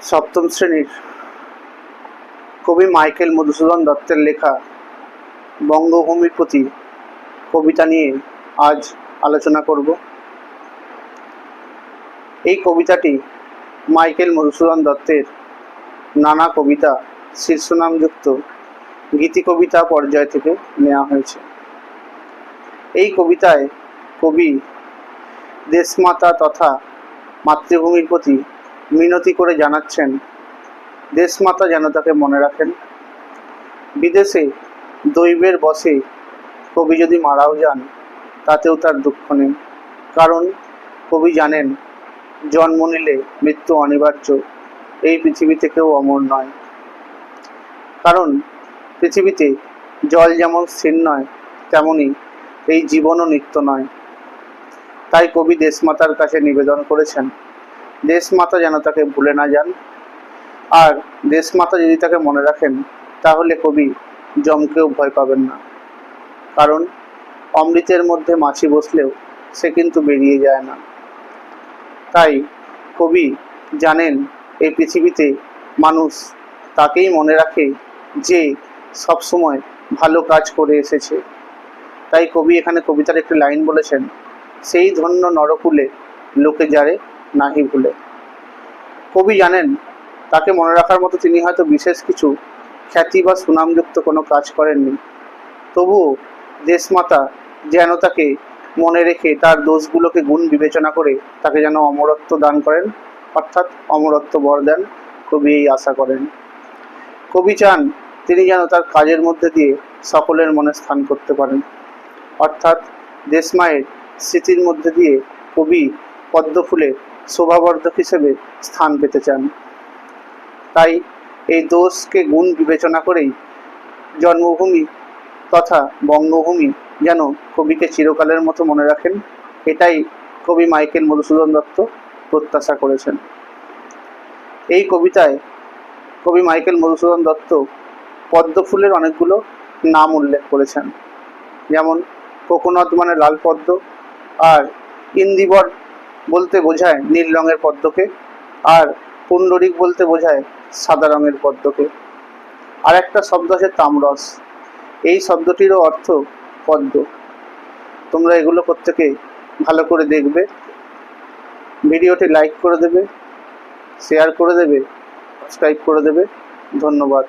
সপ্তম শ্রেণীর কবি মাইকেল মধুসূদন দত্তের লেখা বঙ্গভূমির প্রতি কবিতা নিয়ে আজ আলোচনা করব। এই কবিতাটি মাইকেল মধুসূদন দত্তের নানা কবিতা শীর্ষনামযুক্ত গীতি কবিতা পর্যায় থেকে নেওয়া হয়েছে। এই কবিতায় কবি দেশমাতা তথা মাতৃভূমির প্রতি মিনতি করে জানাচ্ছেন দেশমাতা যেন তাকে মনে রাখেন। বিদেশে দৈবের বশে কবি যদি মারাও যান তাতেও তার দুঃখ নেই, কারণ কবি জানেন জন্ম নিলে মৃত্যু অনিবার্য, এই পৃথিবীতে কেউ অমর নয়। কারণ পৃথিবীতে জল যেমন স্থির নয়, তেমনি এই জীবনও নিত্য নয়। তাই কবি দেশমাতার কাছে নিবেদন করেছেন দেশমাতা যেন তাকে ভুলে না যান, আর দেশমাতা যদি তাকে মনে রাখেন তাহলে কবি যমকেও ভয় পাবেন না। কারণ অমৃতের মধ্যে মাছি বসলেও সে কিন্তু বেরিয়ে যায় না। তাই কবি জানেন এই পৃথিবীতে মানুষ তাকেই মনে রাখে যে সবসময় ভালো কাজ করে এসেছে। তাই কবি এখানে কবিতার একটি লাইন বলেছেন, সেই ধন্য নরকুলে লোকে যারে নাহি ভুলে। কবি জানেন তাকে মনে রাখার মতো তিনি হয়তো বিশেষ কিছু খ্যাতি বা সুনামযুক্ত কোনো কাজ করেননি, তবুও দেশমাতা যেন তাকে মনে রেখে তার দোষগুলোকে গুণ বিবেচনা করে তাকে যেন অমরত্ব দান করেন, অর্থাৎ অমরত্ব বর দেন। কবি এই আশা করেন। কবি চান তিনি যেন তার কাজের মধ্যে দিয়ে সকলের মনে স্থান করতে পারেন, অর্থাৎ দেশমায়ের স্মৃতির মধ্যে দিয়ে কবি পদ্মফুলের শোভাবর্ধক হিসেবে স্থান পেতে চান। তাই এই দোষকে গুণ বিবেচনা করেই জন্মভূমি তথা বঙ্গভূমি যেন কবিকে চিরকালের মতো মনে রাখেন, এটাই কবি মাইকেল মধুসূদন দত্ত প্রত্যাশা করেছেন। এই কবিতায় কবি মাইকেল মধুসূদন দত্ত পদ্মফুলের অনেকগুলো নাম উল্লেখ করেছেন, যেমন কোকোনাট মানে লাল পদ্ম, আর ইন্দিবর বলতে বোঝায় নীল রঙের পদ্মকে, আর পুণ্ডরিক বলতে বোঝায় সাদা রঙের পদ্মকে। আর একটা শব্দ আছে তামরস, এই শব্দটিরও অর্থ পদ্ম। তোমরা এগুলো প্রত্যেকে ভালো করে দেখবে, ভিডিওটি লাইক করে দেবে, শেয়ার করে দেবে, সাবস্ক্রাইব করে দেবে। ধন্যবাদ।